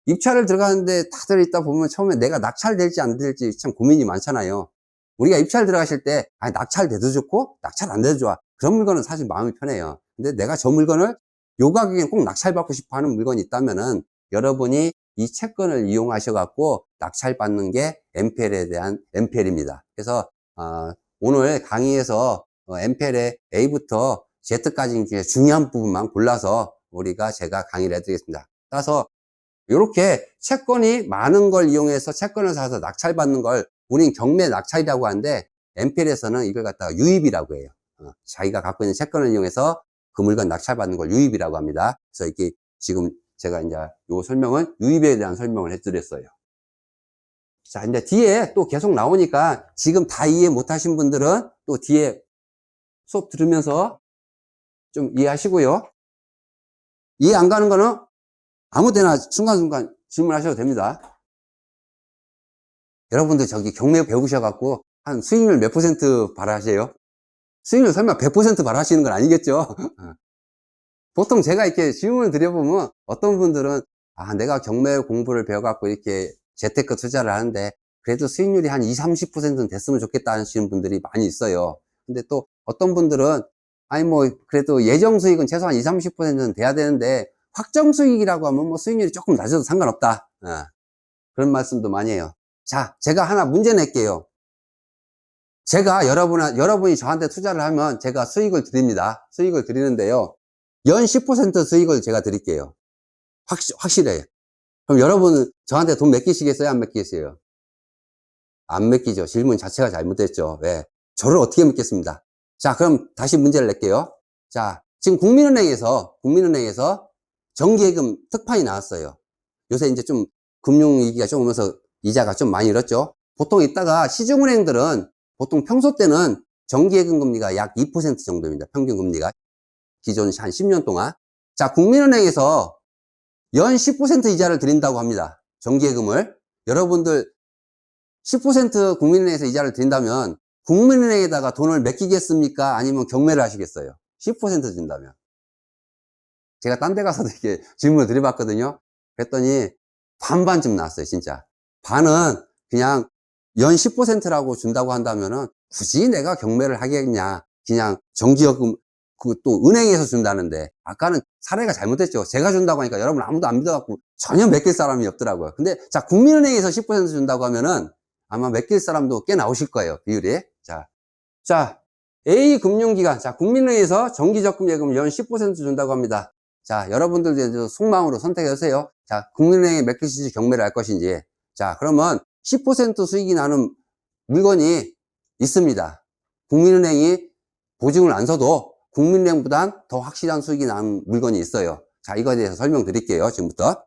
입찰을 들어가는데 다들 있다 보면 처음에 내가 낙찰될지 안 될지 참 고민이 많잖아요. 우리가 입찰 들어가실 때, 아니, 낙찰돼도 좋고, 낙찰 안 돼도 좋아. 그런 물건은 사실 마음이 편해요. 근데 내가 저 물건을 요 가격에 꼭 낙찰받고 싶어 하는 물건이 있다면은 여러분이 이 채권을 이용하셔갖고 낙찰받는 게 MPL에 대한 MPL입니다. 그래서, 오늘 강의에서 MPL의 A부터 Z까지 중요한 부분만 골라서 제가 강의를 해드리겠습니다. 따라서 이렇게 채권이 많은 걸 이용해서 채권을 사서 낙찰받는 걸 우린 경매 낙찰이라고 하는데 MPL에서는 이걸 갖다가 유입이라고 해요. 자기가 갖고 있는 채권을 이용해서 그 물건 낙찰받는 걸 유입이라고 합니다. 그래서 이게 지금 제가 이제 요 설명은 유입에 대한 설명을 해드렸어요. 자, 이제 뒤에 또 계속 나오니까 지금 다 이해 못하신 분들은 또 뒤에 수업 들으면서 좀 이해하시고요. 이해 안 가는 거는 아무 때나 순간순간 질문하셔도 됩니다. 여러분들 저기 경매 배우셔갖고 한 수익률 몇 % 바라세요? 수익률 설마 100% 바라시는 건 아니겠죠? 보통 제가 이렇게 질문을 드려보면 어떤 분들은 내가 경매 공부를 배워갖고 이렇게 재테크 투자를 하는데 그래도 수익률이 한 20, 30%는 됐으면 좋겠다 하시는 분들이 많이 있어요. 근데 또 어떤 분들은 아니 뭐 그래도 예정 수익은 최소한 20, 30%는 돼야 되는데 확정 수익이라고 하면 뭐 수익률이 조금 낮아도 상관없다. 그런 말씀도 많이 해요. 자, 제가 하나 문제 낼게요. 제가 여러분이 저한테 투자를 하면 제가 수익을 드립니다. 수익을 드리는데요. 연 10% 수익을 제가 드릴게요. 확실해요. 그럼 여러분은 저한테 돈 맡기시겠어요? 안 맡기겠어요? 안 맡기죠. 질문 자체가 잘못됐죠. 왜? 저를 어떻게 믿겠습니다. 자, 그럼 다시 문제를 낼게요. 자, 지금 국민은행에서 정기예금 특판이 나왔어요. 요새 이제 좀 금융위기가 좀 오면서 이자가 좀 많이 늘었죠. 보통 이따가 시중은행들은 보통 평소 때는 정기예금 금리가 약 2% 정도입니다. 평균 금리가. 기존 한 10년 동안. 자, 국민은행에서 연 10% 이자를 드린다고 합니다. 정기예금을. 여러분들 10% 국민은행에서 이자를 드린다면 국민은행에다가 돈을 맡기겠습니까? 아니면 경매를 하시겠어요? 10% 준다면. 제가 딴 데 가서도 이렇게 질문을 드려봤거든요. 그랬더니 반반쯤 나왔어요, 진짜. 반은 그냥 연 10%라고 준다고 한다면은 굳이 내가 경매를 하겠냐. 그냥 정기적금, 그 또 은행에서 준다는데, 아까는 사례가 잘못됐죠. 제가 준다고 하니까 여러분 아무도 안 믿어갖고 전혀 맡길 사람이 없더라고요. 근데 자, 국민은행에서 10% 준다고 하면은 아마 맡길 사람도 꽤 나오실 거예요. 비율이. 자, A금융기관. 자, 국민은행에서 정기적금 예금 연 10% 준다고 합니다. 자, 여러분들도 이제 속마음으로 선택하세요. 자, 국민은행에 맡기실지 경매를 할 것인지. 자, 그러면 10% 수익이 나는 물건이 있습니다. 국민은행이 보증을 안 서도 국민은행보단 더 확실한 수익이 나는 물건이 있어요. 자, 이거에 대해서 설명드릴게요. 지금부터.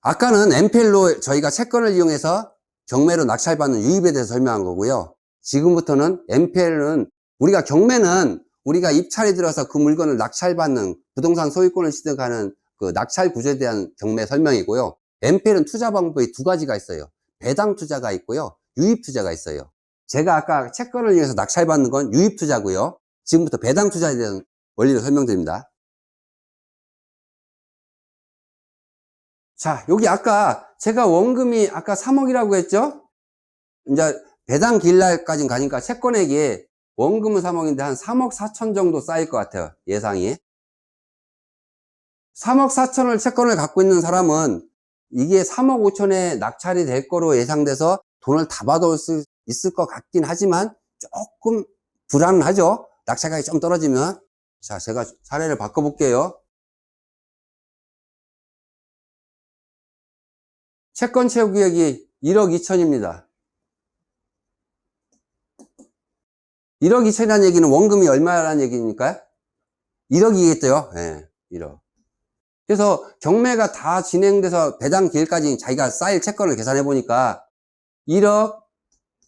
아까는 MPL로 저희가 채권을 이용해서 경매로 낙찰받는 유입에 대해서 설명한 거고요. 지금부터는 MPL은 우리가 경매는 우리가 입찰이 들어서 그 물건을 낙찰받는 부동산 소유권을 취득하는 그 낙찰 구조에 대한 경매 설명이고요. MPL은 투자 방법이 두 가지가 있어요. 배당 투자가 있고요. 유입 투자가 있어요. 제가 아까 채권을 이용해서 낙찰받는 건 유입 투자고요. 지금부터 배당 투자에 대한 원리를 설명드립니다. 자, 여기 아까 제가 원금이 아까 3억이라고 했죠? 이제 배당 기일 날까지 가니까 채권액이 원금은 3억인데 한 3억 4천 정도 쌓일 것 같아요. 예상이. 3억 4천을 채권을 갖고 있는 사람은 이게 3억 5천에 낙찰이 될 거로 예상돼서 돈을 다 받아올 수 있을 것 같긴 하지만 조금 불안하죠? 낙찰가격이 좀 떨어지면. 자, 제가 사례를 바꿔볼게요. 채권 채무기획이 1억 2천입니다. 1억 2천이라는 얘기는 원금이 얼마라는 얘기입니까? 1억이겠죠? 예, 1억. 그래서 경매가 다 진행돼서 배당 기일까지 자기가 쌓일 채권을 계산해 보니까 1억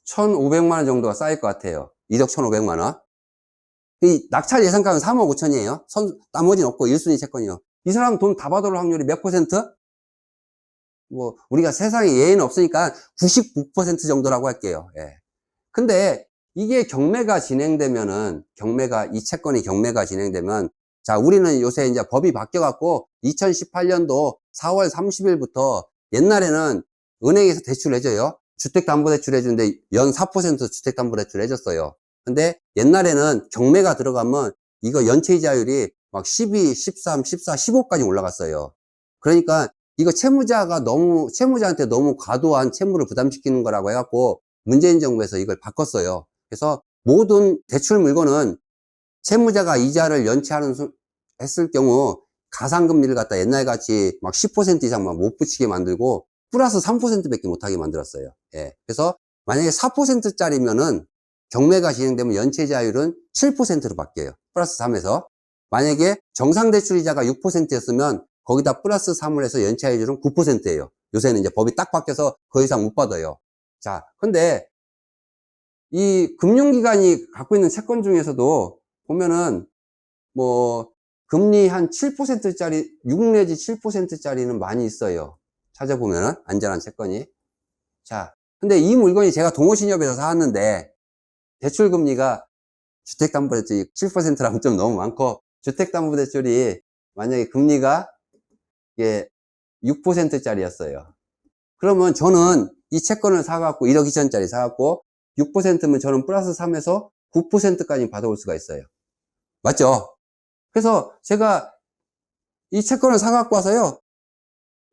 1,500만 원 정도가 쌓일 것 같아요. 1억 1,500만 원. 이 낙찰 예상가는 3억 5천이에요. 나머지는 없고 1순위 채권이요. 이 사람 돈 다 받아올 확률이 몇 %? 뭐 우리가 세상에 예외는 없으니까 99% 정도라고 할게요. 예. 근데 이게 경매가 진행되면은 이 채권이 경매가 진행되면 자, 우리는 요새 이제 법이 바뀌어 갖고 2018년도 4월 30일부터 옛날에는 은행에서 대출 해줘요. 주택담보대출 해주는데 연 4% 주택담보대출 해줬어요. 근데 옛날에는 경매가 들어가면 이거 연체이자율이 막 12, 13, 14, 15까지 올라갔어요. 그러니까 이거 채무자한테 너무 과도한 채무를 부담시키는 거라고 해갖고 문재인 정부에서 이걸 바꿨어요. 그래서 모든 대출 물건은 채무자가 이자를 했을 경우 가상금리를 갖다 옛날같이 막 10% 이상 막 못 붙이게 만들고 플러스 3%밖에 못하게 만들었어요. 예. 그래서 만약에 4%짜리면은 경매가 진행되면 연체자율은 7%로 바뀌어요. 플러스 3에서. 만약에 정상대출이자가 6%였으면 거기다 플러스 3을 해서 연체자율은 9%예요. 요새는 이제 법이 딱 바뀌어서 그 이상 못 받아요. 자, 근데 이 금융기관이 갖고 있는 채권 중에서도 보면은 뭐 금리 한 7%짜리 6 내지 7%짜리는 많이 있어요. 찾아보면은 안전한 채권이. 자, 근데 이 물건이 제가 동호신협에서 사왔는데 대출금리가 주택담보대출이 7%라면 좀 너무 많고 주택담보대출이 만약에 금리가 이게 6%짜리였어요. 그러면 저는 이 채권을 사갖고 1억 2천짜리 사갖고 6%면 저는 플러스 3에서 9%까지 받아올 수가 있어요. 맞죠? 그래서 제가 이 채권을 사갖고 와서요.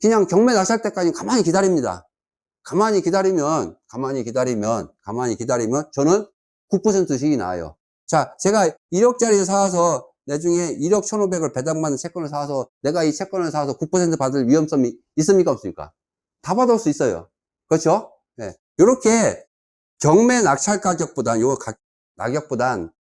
그냥 경매 낙찰 때까지 가만히 기다립니다. 가만히 기다리면 저는 9% 수익이 나와요. 자, 제가 1억짜리 사와서 나중에 1억 1,500을 배당받는 채권을 사와서 내가 이 채권을 사와서 9% 받을 위험성이 있습니까? 없습니까? 다 받을 수 있어요. 그렇죠? 네. 요렇게 경매 낙찰 가격보단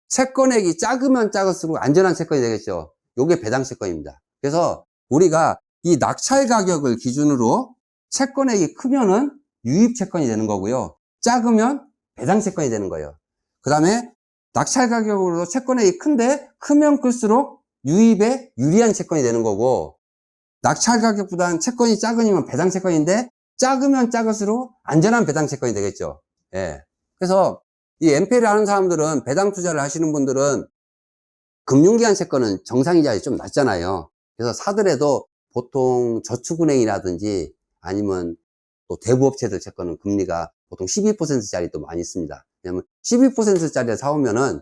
채권액이 작으면 작을수록 안전한 채권이 되겠죠. 요게 배당 채권입니다. 그래서 우리가 이 낙찰 가격을 기준으로 채권액이 크면은 유입 채권이 되는 거고요. 작으면 배당 채권이 되는 거예요. 그 다음에 낙찰 가격으로 채권액이 크면 클수록 유입에 유리한 채권이 되는 거고, 낙찰 가격보다는 채권이 작으면 배당 채권인데 작으면 작을수록 안전한 배당 채권이 되겠죠. 예. 그래서 이 MPL을 하는 사람들은, 배당 투자를 하시는 분들은 금융기관 채권은 정상이자율이 좀 낮잖아요. 그래서 사더라도 보통 저축은행이라든지 아니면 또 대부업체들 채권은 금리가 보통 12%짜리 또 많이 있습니다. 왜냐면 12%짜리 사오면은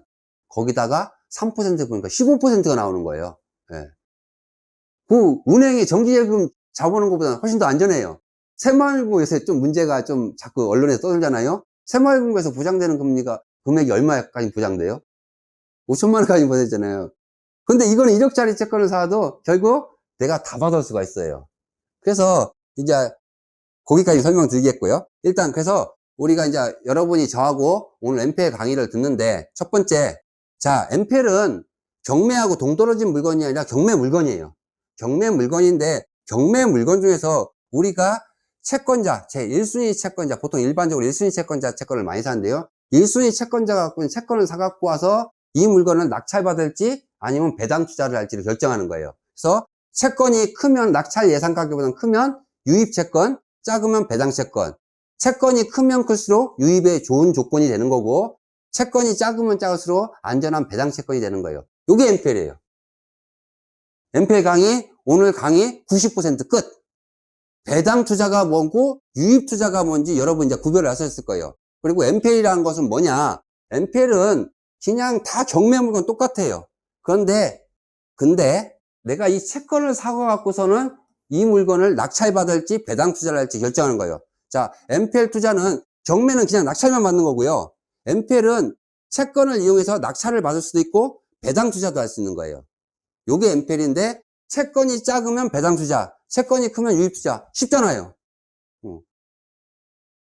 거기다가 3% 보니까 15%가 나오는 거예요. 예. 그 은행이 정기예금 잡아오는 것보다 훨씬 더 안전해요. 새마을금고 요새 좀 문제가 좀 자꾸 언론에서 떠들잖아요. 새마을금고에서 보장되는 금액이 얼마까지 보장돼요? 5천만 원까지 보장되잖아요. 근데 이거는 1억짜리 채권을 사도 결국 내가 다 받을 수가 있어요. 그래서 이제 거기까지 설명드리겠고요. 일단 그래서 우리가 이제 여러분이 저하고 오늘 MPL 강의를 듣는데 첫 번째, 자, MPL은 경매하고 동떨어진 물건이 아니라 경매 물건이에요. 경매 물건인데 경매 물건 중에서 우리가 채권자, 제 1순위 채권자, 보통 일반적으로 1순위 채권자 채권을 많이 사는데요. 1순위 채권자가 갖고 있는 채권을 사갖고 와서 이 물건을 낙찰받을지 아니면 배당 투자를 할지를 결정하는 거예요. 그래서 채권이 크면 낙찰 예상 가격보다는 크면 유입 채권, 작으면 배당 채권. 채권이 크면 클수록 유입에 좋은 조건이 되는 거고, 채권이 작으면 작을수록 안전한 배당 채권이 되는 거예요. 이게 MPL이에요. MPL 강의, 오늘 강의 90% 끝. 배당 투자가 뭐고, 유입 투자가 뭔지 여러분 이제 구별을 하셨을 거예요. 그리고 MPL이라는 것은 뭐냐? MPL은 그냥 다 경매 물건 똑같아요. 근데 내가 이 채권을 사고갖고서는 이 물건을 낙찰받을지 배당 투자를 할지 결정하는 거예요. 자, MPL 투자는 경매는 그냥 낙찰만 받는 거고요. MPL은 채권을 이용해서 낙찰을 받을 수도 있고 배당 투자도 할 수 있는 거예요. 요게 MPL인데 채권이 작으면 배당 투자, 채권이 크면 유입 투자. 쉽잖아요.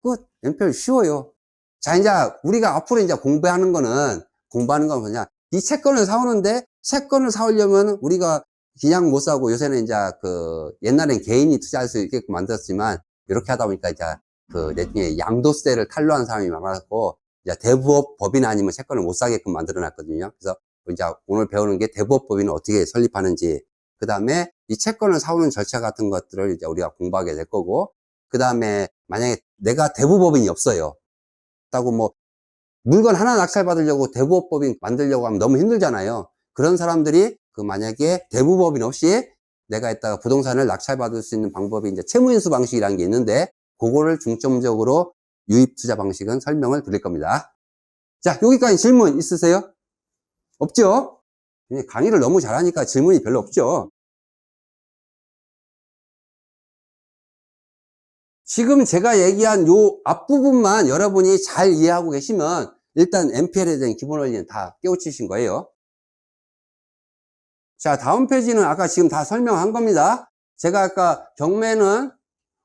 끝. MPL 쉬워요. 자, 이제 우리가 앞으로 이제 공부하는 건 뭐냐? 이 채권을 사오는데 채권을 사오려면 우리가 그냥 못 사고 요새는 이제 옛날엔 개인이 투자할 수 있게끔 만들었지만 이렇게 하다 보니까 이제 내중에 양도세를 탈루한 사람이 많아서 이제 대부업 법인 아니면 채권을 못 사게끔 만들어 놨거든요. 그래서 이제 오늘 배우는 게 대부업 법인을 어떻게 설립하는지, 그 다음에 이 채권을 사오는 절차 같은 것들을 이제 우리가 공부하게 될 거고, 그 다음에 만약에 내가 대부법인이 없어요. 그렇다고 뭐 물건 하나 낙찰받으려고 대부업법인 만들려고 하면 너무 힘들잖아요. 그런 사람들이 만약에 대부법인 없이 내가 이따가 부동산을 낙찰받을 수 있는 방법이 이제 채무인수 방식이라는 게 있는데, 그거를 중점적으로 유입 투자 방식은 설명을 드릴 겁니다. 자, 여기까지 질문 있으세요? 없죠? 강의를 너무 잘하니까 질문이 별로 없죠? 지금 제가 얘기한 요 앞부분만 여러분이 잘 이해하고 계시면 일단 MPL에 대한 기본 원리는 다 깨우치신 거예요. 자, 다음 페이지는 아까 지금 다 설명한 겁니다. 제가 아까 경매는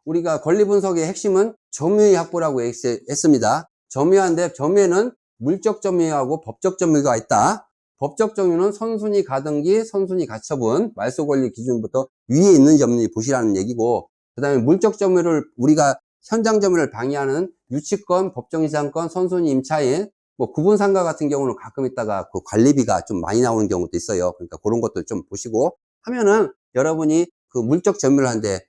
우리가 권리 분석의 핵심은 점유의 확보라고 했습니다. 점유한데 점유에는 물적 점유하고 법적 점유가 있다. 법적 점유는 선순위 가등기, 선순위 가처분, 말소 권리 기준부터 위에 있는 점유 보시라는 얘기고, 그 다음에 물적 점유를 우리가 현장 점유를 방해하는 유치권, 법정이상권, 선순위 임차인, 뭐 구분상가 같은 경우는 가끔 있다가 그 관리비가 좀 많이 나오는 경우도 있어요. 그러니까 그런 것들 좀 보시고 하면은 여러분이 그 물적 점유를 하는데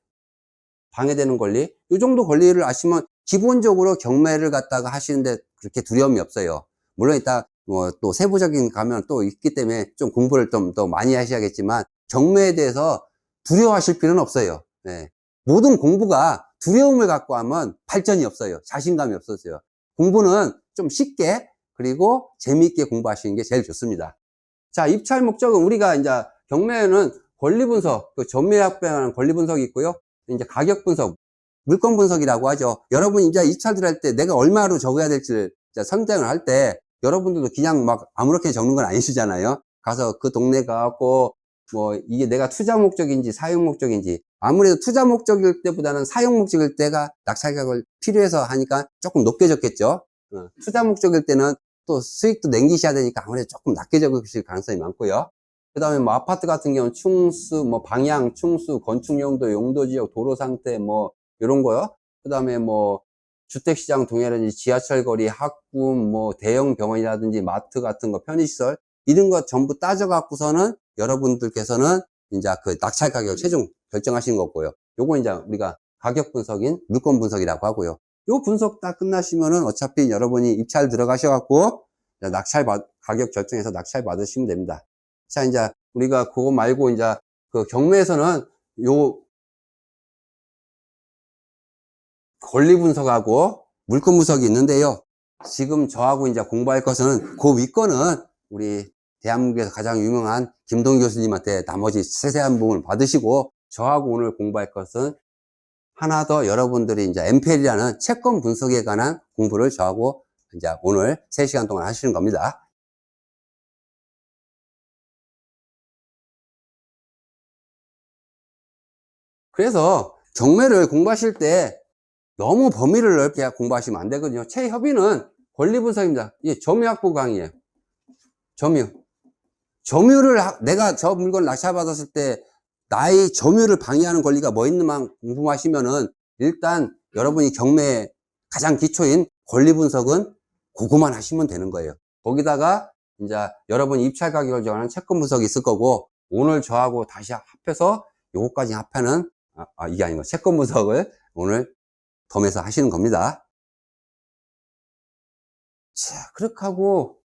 방해되는 권리, 이 정도 권리를 아시면 기본적으로 경매를 갖다가 하시는데 그렇게 두려움이 없어요. 물론 이따 뭐 또 세부적인 가면 또 있기 때문에 좀 공부를 좀 더 많이 하셔야겠지만 경매에 대해서 두려워하실 필요는 없어요. 네. 모든 공부가 두려움을 갖고 하면 발전이 없어요. 자신감이 없어져요. 공부는 좀 쉽게 그리고 재미있게 공부하시는 게 제일 좋습니다. 자, 입찰 목적은 우리가 이제 경매에는 권리 분석, 점유에 합병하는 권리 분석이 있고요. 이제 가격 분석, 물건 분석이라고 하죠. 여러분이 이제 입찰들 할 때 내가 얼마로 적어야 될지를 선정을 할 때 여러분들도 그냥 막 아무렇게 적는 건 아니시잖아요. 가서 그 동네 가갖고 뭐 이게 내가 투자 목적인지 사용 목적인지, 아무래도 투자 목적일 때보다는 사용 목적일 때가 낙찰 가격을 필요해서 하니까 조금 높게 적겠죠. 투자 목적일 때는 또 수익도 남기셔야 되니까 아무래도 조금 낮게 적으실 가능성이 많고요. 그 다음에 뭐 아파트 같은 경우는 충수, 뭐 방향, 충수, 건축 용도, 용도 지역, 도로 상태 뭐 이런 거요. 그 다음에 뭐 주택시장 동해라든지 지하철 거리, 학군, 뭐 대형 병원이라든지 마트 같은 거, 편의시설 이런 거 전부 따져 갖고서는 여러분들께서는 이제 그 낙찰 가격을 최종 결정하시는 거고요. 요거 이제 우리가 가격 분석인 물건 분석이라고 하고요. 요 분석 다 끝나시면은 어차피 여러분이 입찰 들어가셔갖고 가격 결정해서 낙찰 받으시면 됩니다. 자, 이제 우리가 그거 말고 이제 그 경매에서는 권리 분석하고 물권 분석이 있는데요. 지금 저하고 이제 공부할 것은 그 윗거는 우리 대한민국에서 가장 유명한 김동 교수님한테 나머지 세세한 부분을 받으시고, 저하고 오늘 공부할 것은 하나 더 여러분들이 이제 MPL이라는 채권 분석에 관한 공부를 저하고 이제 오늘 3시간 동안 하시는 겁니다. 그래서 경매를 공부하실 때 너무 범위를 넓게 공부하시면 안 되거든요. 최협의는 권리 분석입니다. 이게 점유확보 강의예요. 점유를 내가 저 물건을 낙찰받았을 때 나의 점유를 방해하는 권리가 뭐 있는만 궁금하시면은 일단 여러분이 경매 가장 기초인 권리 분석은 그거만 하시면 되는 거예요. 거기다가 이제 여러분이 입찰 가격을 정하는 채권 분석이 있을 거고, 오늘 저하고 다시 합해서 요거까지 합하는 이게 아니고 채권 분석을 오늘 덤에서 하시는 겁니다. 자, 그렇게 하고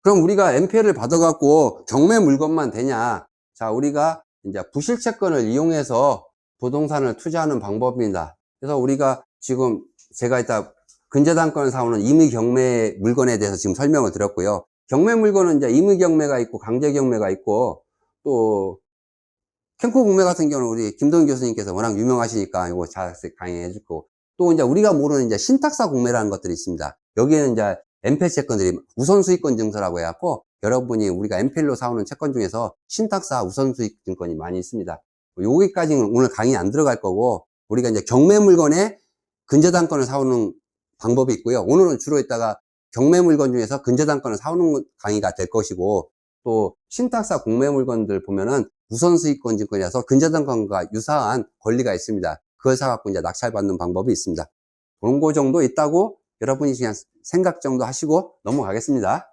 그럼 우리가 MPL을 받아갖고 경매 물건만 되냐? 자, 우리가 이제 부실채권을 이용해서 부동산을 투자하는 방법입니다. 그래서 우리가 지금 제가 이따 근저당권을 사오는 임의경매 물건에 대해서 지금 설명을 드렸고요. 경매 물건은 이제 임의경매가 있고 강제경매가 있고, 또 캠코 경매 같은 경우는 우리 김동인 교수님께서 워낙 유명하시니까 이거 잘 강의해 주고, 또 이제 우리가 모르는 이제 신탁사 공매라는 것들이 있습니다. 여기에는 이제 MPL 채권들이 우선수익권 증서라고 해갖고, 여러분이 우리가 MPL로 사오는 채권 중에서 신탁사 우선수익 증권이 많이 있습니다. 여기까지는 오늘 강의 안 들어갈 거고, 우리가 이제 경매 물건에 근저당권을 사오는 방법이 있고요. 오늘은 주로 이따가 경매 물건 중에서 근저당권을 사오는 강의가 될 것이고, 또 신탁사 공매 물건들 보면은 우선수익권 증권이라서 근저당권과 유사한 권리가 있습니다. 그걸 사갖고 이제 낙찰받는 방법이 있습니다. 그런 거 정도 있다고 여러분이 그냥 생각 정도 하시고 넘어가겠습니다.